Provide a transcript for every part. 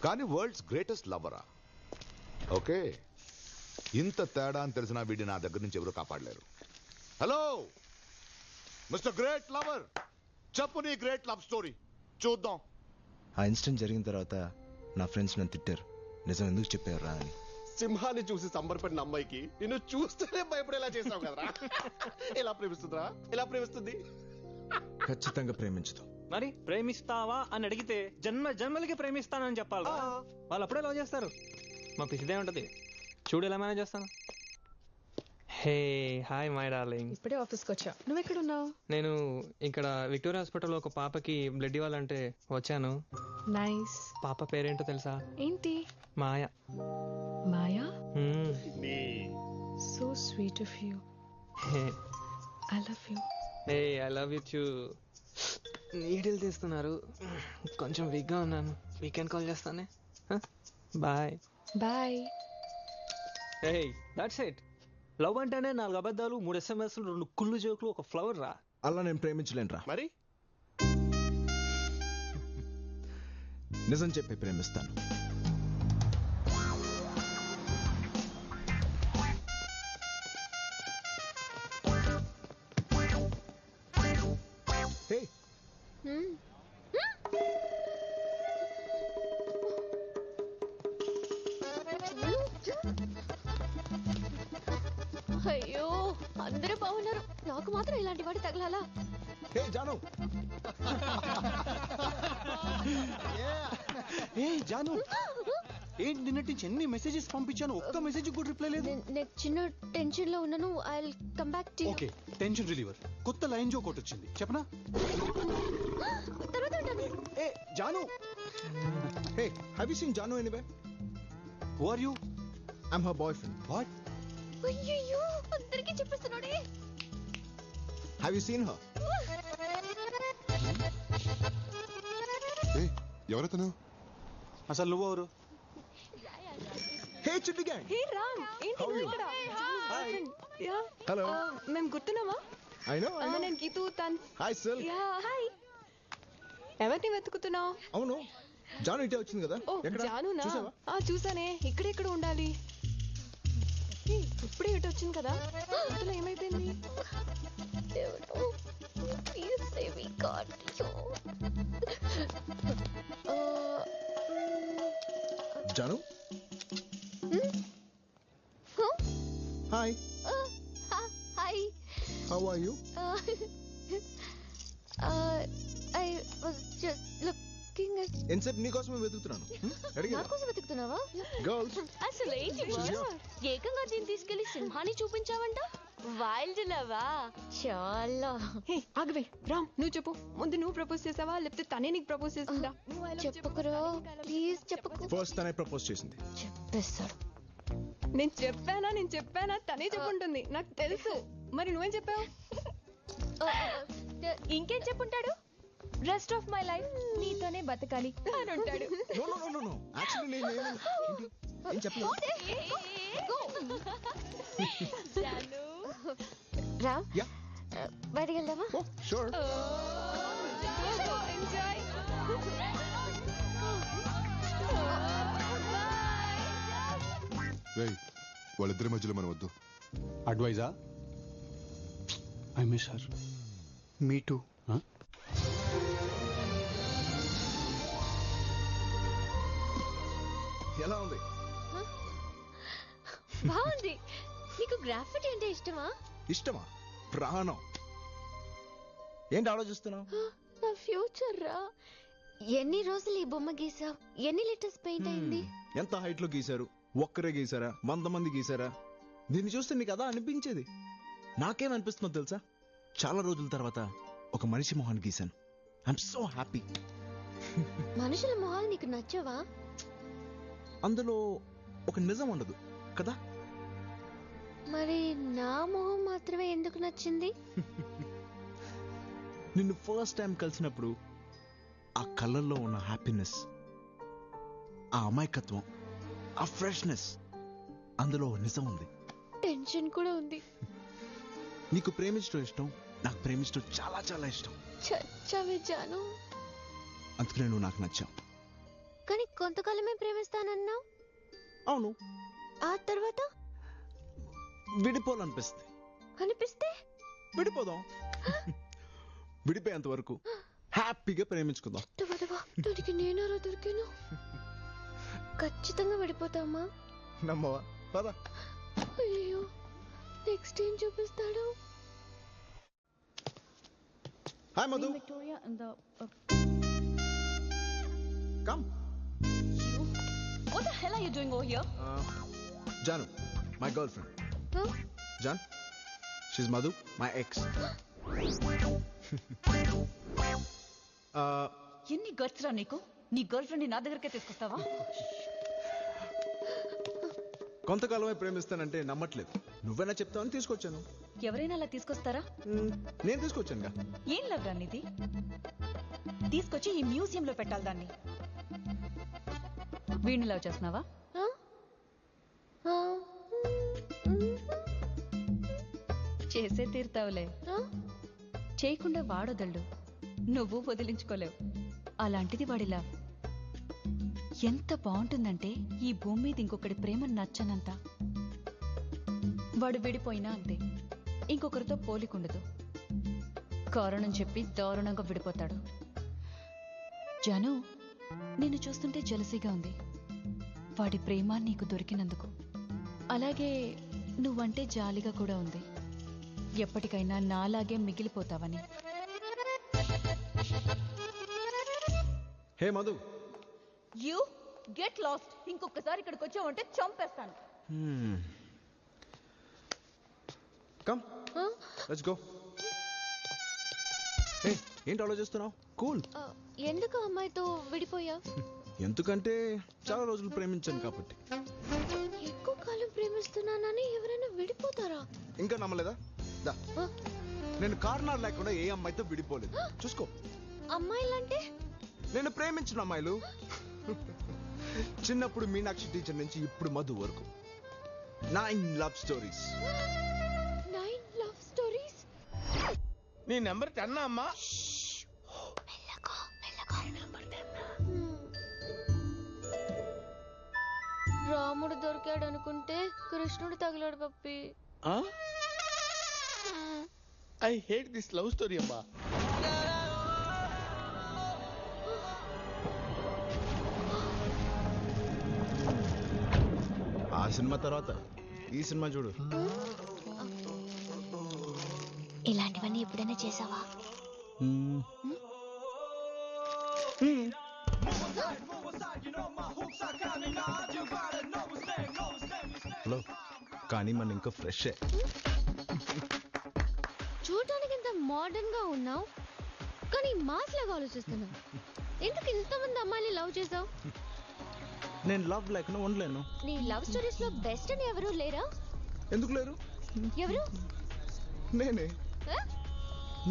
కానీ world's greatest లవరా. Okay, ఇంత తేడా అని తెలిసిన వీడిని నా దగ్గర నుంచి ఎవరు కాపాడలేరు. హలో మిస్టర్ గ్రేట్ లవర్, చెప్పు నీ గ్రేట్ లవ్ స్టోరీ చూద్దాం. ఆ ఇన్సిడెంట్ జరిగిన తర్వాత నా ఫ్రెండ్స్ నన్ను తిట్టారు, నిజం ఎందుకు చెప్పారు రా అని. సింహాన్ని చూసి సంబరపడిన అమ్మాయికి నిన్ను చూస్తేనే భయపడేలా చేసావు కదరా. ఎలా ప్రేమిస్తుందిరా, ఎలా ప్రేమిస్తుంది? ఖచ్చితంగా ప్రేమించదు. మరి ప్రేమిస్తావా అని అడిగితే జన్మ జన్మలకి ప్రేమిస్తానని చెప్పాలి. వాళ్ళు అప్పుడే లవ్ చేస్తారు. మా పిసిదే ఉంటది, చూడు ఎలా మేనేజ్ చేస్తాను. Hey hi my darling. ఇప్పుడే ఆఫీస్కి వచ్చా. నువ్వు ఎక్కడున్నావు? నేను ఇక్కడ విక్టోరియా హాస్పిటల్లో ఒక పాపకి బ్లడ్ ఇవ్వాలంటే వచ్చాను. నైస్. పాప పేరేంటో తెలుసా? ఏంటి? Maya. Maya? So sweet of you. I love you. Hey I love you too. Needle తీస్తున్నారు, కొంచెం వీక్గా ఉన్నాను. వీకెండ్ కాల్ చేస్తానే. Bye bye. Hey that's it. Love అంటేనే 4 అబద్ధాలు, 3 SMS, 2 కుళ్ళు జోకులు, ఒక ఫ్లవర్ రా. అలా నేను ప్రేమించలేను రా. మరి నిజం చెప్పి ప్రేమిస్తాను. హే అయ్యో అందరూ బాగున్నారు, నాకు మాత్రం ఇలాంటి వాడు తగలాలా? హే జాను. ఏ జాను, ఏంటి నిన్నటి నుంచి ఎన్ని మెసేజెస్ పంపించాను, ఒక్క మెసేజ్ కూడా రిప్లై లేదు. నేను చిన్న టెన్షన్ లో ఉన్నాను. I will come back to you. Okay, tension reliever కొత్త లైన్ జోక్ ఒకటి వచ్చింది, చెప్పనా? తర్వాత ఉంటాను. ఏ Janu. Hey have you seen Janu anywhere? Who are you? I am her boyfriend. What? అయ్యయ్యో అందరికీ చెప్పేస్తున్నాడే. హావ్ యు సీన్ హర్? ఎవరతను? అసలు నువ్వెవరు? హే చిట్టి గ్యాంగ్. హే రామ్, ఏంటి How are నువ్వు you? ఇక్కడ? యా. Hello. మేము గుర్తున్నావా? I know. నేను గీతూ తన్. హాయ్ సిల్. Yeah hi. ఎవరిని వెతుకుతున్నావు? అవును, జాను ఇటే వచ్చింది కదా. ఓ ఎక్కడ జానునా? చూసావా? చూసానే. ఇక్కడెక్కడ ఉండాలి? ఇప్పుడే ఇటు వచ్చింది కదా, ఇంతలో ఏమైపోయింది? Please say we got you. Janu. Hi. Hi. How are you? I was just looking at. ఎన్సెప్ నీకోసమే వెతుకుతున్నాను. అడిగా నా కోసం వెతుకుతున్నావా? గర్ల్స్. అసలు ఏంటి ఏకంగా దీన్ని తీసుకెళ్లి సింహాన్ని చూపించావంట? వైల్డ్ లవా? చాలా. హే ఆగవే రామ్, నువ్వు చెప్పు. ముందు నువ్వు ప్రపోజ్ చేసావా లేకపోతే తనే నీకు ప్రపోజ్ చేసిందా? చెప్పకురా ప్లీజ్ చెప్పకు. ఫస్ట్ తనే ప్రపోజ్ చేసింది. చెప్పేస్తాడు. నేను చెప్పానా తనే చెప్పుంటుంది, నాకు తెలుసు. మరి నువ్వేం చెప్పావు? ఇంకేం చెప్పుంటాడు? రెస్ట్ ఆఫ్ మై లైఫ్ నీతోనే బతకాలి అని ఉంటాడు. No no no no actually నేను ఏం చెప్పలేదు. రామ్, యా బయటికి వెళ్దామా? Oh sure. వాళ్ళిద్దరి మధ్యలో మనం వద్దు. అడ్వైజా? I miss her. Me too. ఎలా ఉంది? బాగుంది. నీకు గ్రాఫిటీ అంటే ఇష్టమా? ఇష్టమా? ప్రాణం. ఏంటి ఆలోచిస్తున్నావు? నా ఫ్యూచర్ రా. ఎన్ని రోజులు ఈ బొమ్మ గీసావు? ఎన్ని లీటర్స్ పెయింట్ అయింది? ఎంత హైట్ లో గీశారు? ఒక్కరే గీసారా? 100 మంది గీసారా? దీన్ని చూస్తే నీకు అదా అనిపించేది. నాకేమనిపిస్తుందో తెలుసా? చాలా రోజుల తర్వాత ఒక మనిషి మొహాన్ని గీశాను. I'm so happy. మనుషుల మొహాలు నీకు నచ్చవా? అందులో ఒక నిజం ఉండదు కదా. మరి నా మొహం మాత్రమే ఎందుకు నచ్చింది? నిన్ను ఫస్ట్ టైం కలిసినప్పుడు ఆ కళ్ళల్లో ఉన్న హ్యాపీనెస్, ఆ అమాయకత్వం, ఆ ఫ్రెష్నెస్, అందులో నిజం ఉంది. టెన్షన్ కూడా ఉంది. నీకు ప్రేమించడం ఇష్టం, నాకు ప్రేమించడం చాలా చాలా ఇష్టం. చచ్చావే జాను. అందుకనే నువ్వు నాకు నచ్చావు. కానీ కొంతకాలమే ప్రేమిస్తానన్నావు. అవును, ఆ తర్వాత విడిపోవాలనిపిస్తుంది. అనిపిస్తే విడిపోదాం. విడిపోయేంత వరకు హ్యాపీగా ప్రేమించుకుందాం. దానికి నేనారా దొరికాను. ఖచ్చితంగా విడిపోతామా? నమ్మవా? పద. అయ్యో, నెక్స్ట్ ఏం చూపిస్తాడు? Hi Madhu. Victoria and the come. what the hell are you doing over here? Janu, my girl friend. John, she's Madhu, my ex. ఎన్ని గట్స్ రా నీకు? నీ గర్ల్ ఫ్రెండ్ నా దగ్గరకే తీసుకొస్తావా? కొంతకాలమే ప్రేమిస్తానంటే నమ్మట్లేదు. నువ్వైనా చెప్తావని తీసుకొచ్చాను. ఎవరైనా అలా తీసుకొస్తారా? నేను తీసుకొచ్చానుగా. ఏం లవ్ రా నీది? తీసుకొచ్చి ఈ మ్యూజియం లో పెట్టాలి దాన్ని. వీడిని లవ్ చేస్తున్నావా? చేసే తీరుతావులే. చేయకుండా వాడొదళ్ళు, నువ్వు వదిలించుకోలేవు. అలాంటిది వాడిలా ఎంత బాగుంటుందంటే ఈ భూమి మీద ఇంకొకటి ప్రేమ నచ్చనంత. వాడు విడిపోయినా అంతే, ఇంకొకరితో పోలికుండదు. కారణం చెప్పి దారుణంగా విడిపోతాడు. జాను, నిన్ను చూస్తుంటే జలసీగా ఉంది వాడి ప్రేమ నీకు దొరికినందుకు. అలాగే నువ్వంటే జాలిగా కూడా ఉంది, ఎప్పటికైనా నాలాగే మిగిలిపోతావని. Hey Madhu. You get lost. ఇంకొకసారి ఇక్కడికి వచ్చావంటే చంపేస్తాను. Come, let's go. హే, ఏంటి ఆలోచిస్తున్నావు? కూల్. ఎందుకు అమ్మాయితో విడిపోయా? ఎందుకంటే చాలా రోజులు ప్రేమించాను కాబట్టి. ఎక్కువ కాలం ప్రేమిస్తున్నానని ఎవరైనా విడిపోతారా? ఇంకా నమ్మలేదా? దా. నేను కారణాలు లేకుండా ఏ అమ్మాయితో విడిపోలేదు. చూసుకో. అమ్మాయిలంటే? నేను ప్రేమించిన అమ్మాయిలు చిన్నప్పుడు మీనాక్షి టీచర్ నుంచి ఇప్పుడు మధు వరకు 9 లవ్ స్టోరీస్. 9 love stories? నీ నెంబర్ 10 అమ్మా. రాముడు దొరికాడు అనుకుంటే కృష్ణుడు తగిలాడు పప్పి. I hate this love story అమ్మా. ఆ సినిమా తర్వాత ఈ సినిమా చూడు. ఇలాంటివన్నీ ఎప్పుడైనా చేసావా? హలో, కానీ మన ఇంకా ఫ్రెష్. చూడటానికి ఇంత మోడర్న్ గా ఉన్నావు, కానీ మాస్ లాగా ఆలోచిస్తున్నావు. ఎందుకు ఇంతమంది అమ్మాయిని లవ్ చేసావు? నేను లవ్ లేకుండా ఉండలేను. నీ లవ్ స్టోరీస్ లో బెస్ట్ అని ఎవరు లేరా? ఎందుకు లేరు? ఎవరు? నేనే.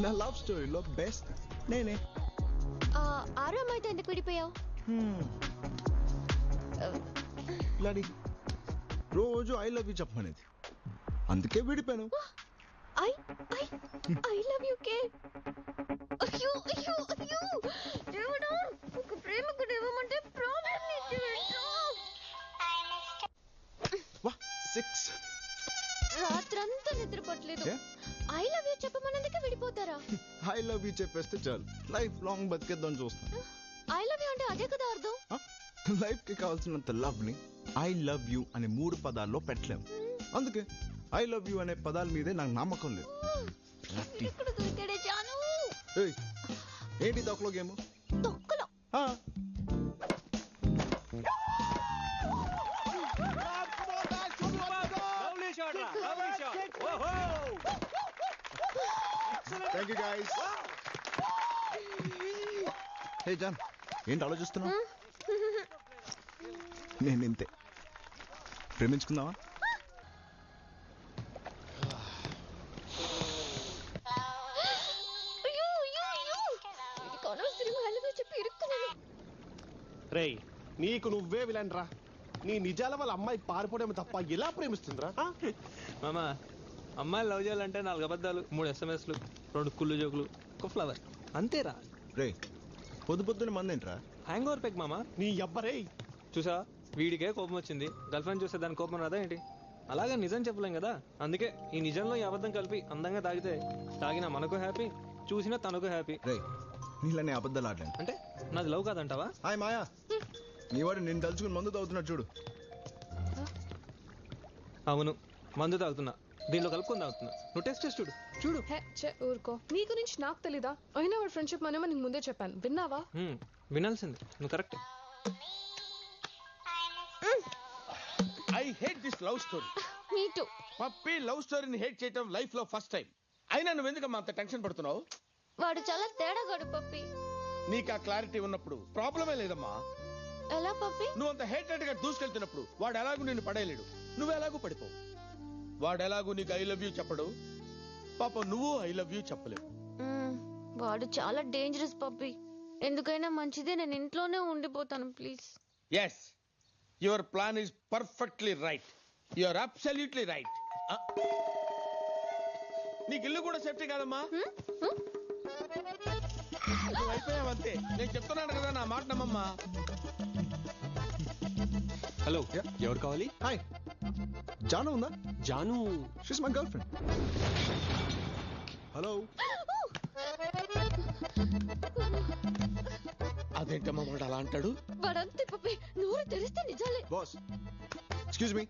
నా లవ్ స్టోరీలో బెస్ట్ నేనే. ఆరో అమ్మాయితో ఎందుకు విడిపోయావు? లాడి రోజు ఐ లవ్ యూ చెప్పమనేది, అందుకే విడిపోయాను. ఐ లవ్ యు కే. అయ్యో అయ్యో అయ్యో దేవుడా, ఒక ప్రేమకుడు ఇవ్వమంటే ప్రాబ్లం ఇచ్చేవేంటో. వా 6 రాత్రంతా నిద్రపోట్లేదు. ఐ లవ్ యూ చెప్పమన్నందుకే విడిపోతారా? ఐ లవ్ యూ చెప్పేస్తే చాలు, లైఫ్ లాంగ్ బతికేద్దాం చూస్తాను. ఐ లవ్ యూ అంటే అదే కదా అర్థం. లైఫ్ కి కావాల్సినంత లవ్ ని ఐ లవ్ యూ అనే 3 పదాల్లో పెట్టలేము. అందుకే ఐ లవ్ యూ అనే పదాల మీదే నాకు నమ్మకం లేదు. ఇక్కడ దొరికాడే జాను. ఏయ్, ఏంటి తొక్కలో గేమ్? తొక్కలో thank you guys. Hey John, ఏంటి ఆలోచిస్తున్నావు? నేను ఇంతే. ప్రేమించుకుందామా? రేయ్, నీకు నువ్వే విలన్ రా. నీ నిజాల వాళ్ళ అమ్మాయి పారిపోవడం తప్ప ఎలా ప్రేమిస్తుందిరా? మామా, అమ్మాయిలు లవ్ చేయాలంటే 4 అబద్ధాలు, 3 SMSలు, 2 కుళ్ళు జోకులు, ఒక ఫ్లవర్, అంతేరా. రే, పొద్దున్నే మందేంట్రా? హ్యాంగ్ ఓవర్ పెగ్ మామా. నీ ఎవ్వరే చూసా, వీడికే కోపం వచ్చింది, గర్ల్ ఫ్రెండ్ చూస్తే దాని కోపం రాదా ఏంటి? అలాగే నిజం చెప్పలేం కదా, అందుకే ఈ నిజంలో ఈ అబద్ధం కలిపి అందంగా తాగితే తాగినా మనకు హ్యాపీ, చూసినా తనకు హ్యాపీ. రే నీళ్ళని అబద్ధాలు ఆడలేను. అంటే నాది లవ్ కాదంటావా? హాయ్ మాయా, నీ వాడు నేను తలుచుకుని మందు తాగుతున్నాడు చూడు. అవును, మందు తాగుతున్నా, దీనిలో కలుపుకొని తాగుతున్నా. నువ్వు టెస్ట్ చేసి చూడు. చూడు. హే చే ఊరుకో, నీ గురించి నాకు తెలీదా? అయినా వాడు ఫ్రెండ్షిప్ మనమే నీకు ముందే చెప్పాను, విన్నావా? వినాల్సింది, నువ్వు correct. I hate this love story. Me too. Puppy love స్టోరీని హేట్ చేయటం లైఫ్ లో ఫస్ట్ టైం. అయినా నువ్వు ఎందుకమ్మా అంత టెన్షన్ పడుతున్నావు? వాడు చాలా తేడాగాడు పప్పి. నీకు ఆ క్లారిటీ ఉన్నప్పుడు ప్రాబ్లమే లేదమ్మా. ఎలా పప్పి? నువ్వు అంత హేటెడ్ గా దూసుకెళ్తున్నప్పుడు వాడు ఎలాగూ నిన్ను పడేయలేడు, నువ్వు ఎలాగూ పడిపోవు. వాడు ఎలాగూ నీకు ఐ లవ్ యూ చెప్పడు, పాప నువ్వు ఐ లవ్ యూ చెప్పలేవు. వాడు చాలా డేంజరస్ పప్పి. ఎందుకైనా మంచిదే, నేను ఇంట్లోనే ఉండిపోతాను please. Yes, your plan is perfectly right. You are absolutely right. నీకు ఇల్లు కూడా సేఫ్టీ కాదమ్మా. నువ్వు అయిపోయావంతే. నేను చెప్తున్నాను కదా, నా మాట నమ్మమ్మా. హలో, ఎవరు కావాలి? హాయ్, జాను ఉందా? Janu she's my girl friend. Hello. అదేంటమ్మా వాడు అలా అంటాడు? వాడంతే పప్పి, నోరు తెరిస్తే నిజాలే. Boss, excuse me.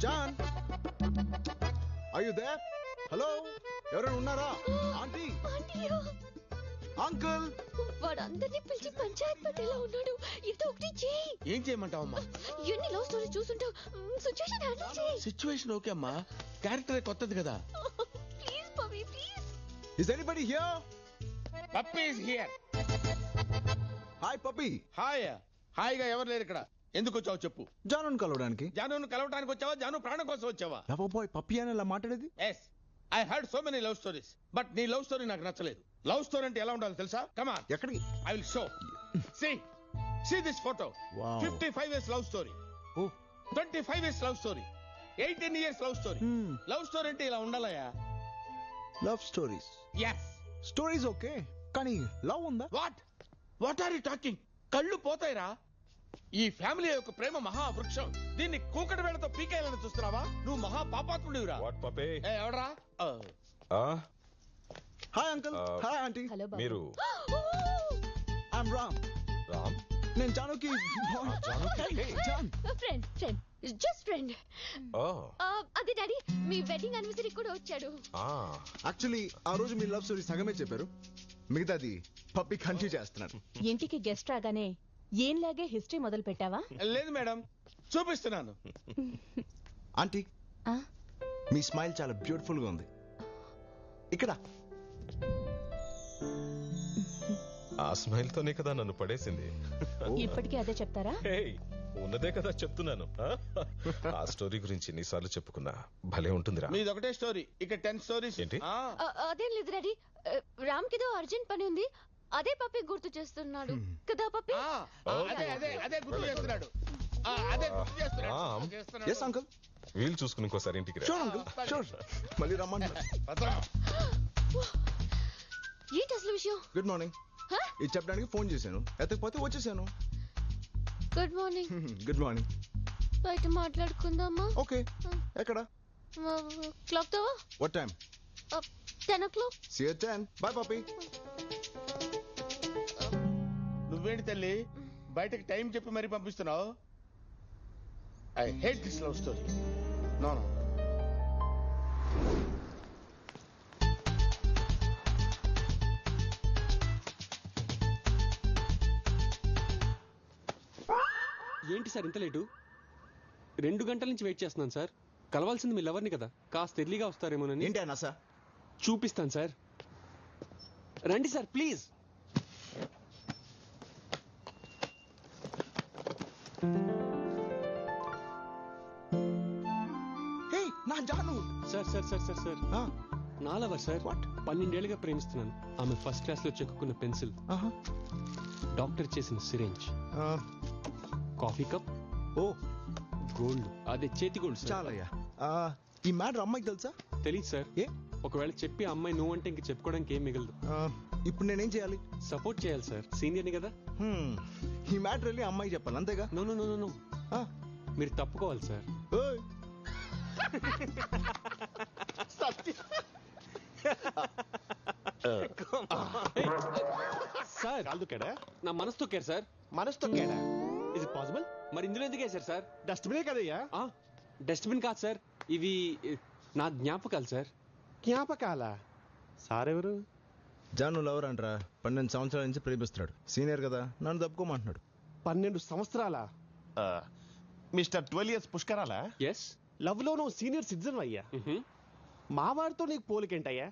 John, are you there? Hello, ఎవరైనా ఉన్నారా? ఆంటీ, ఆంటీయా? అంకుల్. వాడు అందరినీ పిలిచి పంచాయత్ పట్టేలా ఉన్నాడు. ఏదో ఒకటి చెయ్యి. ఏం చేయమంటావమ్మా? ఎన్ని లవ్ స్టోరీ చూసుంటావు, సిచ్యువేషన్ హ్యాండిల్ చెయ్యి. సిచ్యువేషన్ ఓకే అమ్మా, క్యారెక్టర్ కొత్తది కదా. Please Pappi please. Is anybody here? Pappi is here. Hi Pappi. Hi. హాయిగా ఎవరు లేరు ఇక్కడ. ఎందుకు వచ్చావు చెప్పు. జానుని కలవడానికి. జానును కలవటానికి వచ్చావా, జాను ప్రాణం కోసం వచ్చావా? లవ్ బాయ్ పప్పి అని ఇలా మాట్లాడేది? Yes, I heard so many love stories, but నీ లవ్ స్టోరీ నాకు నచ్చలేదు. లవ్ స్టోరీ అంటే ఎలా ఉండాలి తెలుసా? Come on. ఎక్కడికి? I will show. See this photo. Wow. 55 years love story. Oh. 25 years love story. 18 years love story. Love story అంటే ఇలా ఉండాలయా? Love stories. Yes. Stories okay, కానీ లవ్ ఉందా? What are you talking? కళ్ళు పోతాయిరా. ఈ family యొక్క ప్రేమ మహావృక్షం. దీన్ని కూకటి వేళతో పీకేయాలని చూస్తున్నావా? నువ్వు మహా పాపాత్ముడివిరా. ఎవడరా? Hi uncle. Hi aunty. మీరు? ఐఎమ్ రామ్. రామ్? నేను జానుకి జాన్ ఫ్రెండ్ జస్ట్ ఫ్రెండ్. అదే డాడీ, మీ వెడ్డింగ్ యానివర్సరీ కూడా వచ్చాడు. యాక్చువల్లీ ఆ రోజు మీ లవ్ స్టోరీ సగమే చెప్పారు, మిగతాది పప్పి కంటిన్యూ చేస్తున్నాడు. ఇంటికి గెస్ట్ రాగానే ఏంలాగే హిస్టరీ మొదలు పెట్టావా? లేదు మేడం, చూపిస్తున్నాను. ఆంటీ, మీ స్మైల్ చాలా బ్యూటిఫుల్ గా ఉంది. ఇక్కడ ఆ స్మైల్ తోనే కదా నన్ను పడేసింది. ఇప్పటికీ అదే చెప్తారా? ఉన్నదే కదా చెప్తున్నాను. ఆ స్టోరీ గురించి ఎన్నిసార్లు చెప్పుకున్నా భలే ఉంటుందిరా. మీది ఒకటే స్టోరీ, ఇక 10 స్టోరీస్. ఏంటి? అదేం లేదు డాడీ, రామ్ కిదో అర్జెంట్ పని ఉంది, అదే పప్పి గుర్తు చేస్తున్నాడు కదా పప్పి. అదే గుర్తు చేస్తున్నాడు. అదే గుర్తు చేస్తున్నాడు. Yes uncle. వీలు చూసుకుని ఇంకోసారి ఇంటికి రా. Sure uncle, sure. మళ్ళీ రమ్మని. ఏంటి అసలు విషయం? Good morning. ఇది చెప్పడానికి ఫోన్ చేశాను, ఎత్తకపోతే వచ్చేసాను. Good morning. Good morning. బయట మాట్లాడుకుందామా? ఓకే. ఎక్కడ? క్లాక్ తో. What time? 10 o'clock. See you at 10. Bye papi. నువ్వేంటి తల్లి బయటకి టైం చెప్పి మరీ పంపిస్తున్నావు? I hate this love story. No no. ఏంటి సార్ ఇంత లేటు? 2 గంటల నుంచి వెయిట్ చేస్తున్నాను సార్. కలవాల్సింది మీ లవర్ని కదా, కాస్త ఎర్లీగా వస్తారేమోనని. ఏంటి అన్నా సార్? చూపిస్తాను సార్, రండి సార్ ప్లీజ్. నా జాను. Sir sir sir sir sir నా లవర్ సార్. 12 ఏళ్ళుగా ప్రేమిస్తున్నాను. ఆమె ఫస్ట్ క్లాస్ లో చెక్కున్న పెన్సిల్, డాక్టర్ చేసిన సిరేంజ్, కాఫీ కప్, గోల్డ్, అదే చేతి గోల్డ్ సార్. చాలయ్యా. ఈ మ్యాటర్ అమ్మాయికి తెలుసా? తెలీదు సార్. ఒకవేళ చెప్పి ఆ అమ్మాయి నువ్వు అంటే ఇంక చెప్పుకోవడానికి ఏం మిగలదు. ఇప్పుడు నేనేం చేయాలి? సపోర్ట్ చేయాలి సార్, సీనియర్ని కదా. ఈ మ్యాటర్ వెళ్ళి అమ్మాయి చెప్పాలి అంతేగా? నో నో నో నో మీరు తప్పుకోవాలి సార్. ఓయ్ సార్ కాలు తొక్కాడా? నా మనసు తొక్కారు సార్. మనసు తొక్కాడా? Is it possible? మరి ఇందులో ఎందుకు వేశారు సార్? డస్ట్బినే కదయ్యా. డస్ట్బిన్ కాదు సార్, ఇవి నా జ్ఞాపకాలు సార్. జ్ఞాపకాలా? సారెవరు? జాను లవర్ అంటరా, 12 సంవత్సరాల నుంచి ప్రేమిస్తున్నాడు. సీనియర్ కదా, నన్ను తప్పుకోమంటున్నాడు. 12 సంవత్సరాల మిస్టర్ 12 years పుష్కరాలా? ఎస్. లవ్ లో నువ్వు సీనియర్ సిటిజన్ అయ్యా. మా వాడితో నీకు పోలికేంటయ్యా?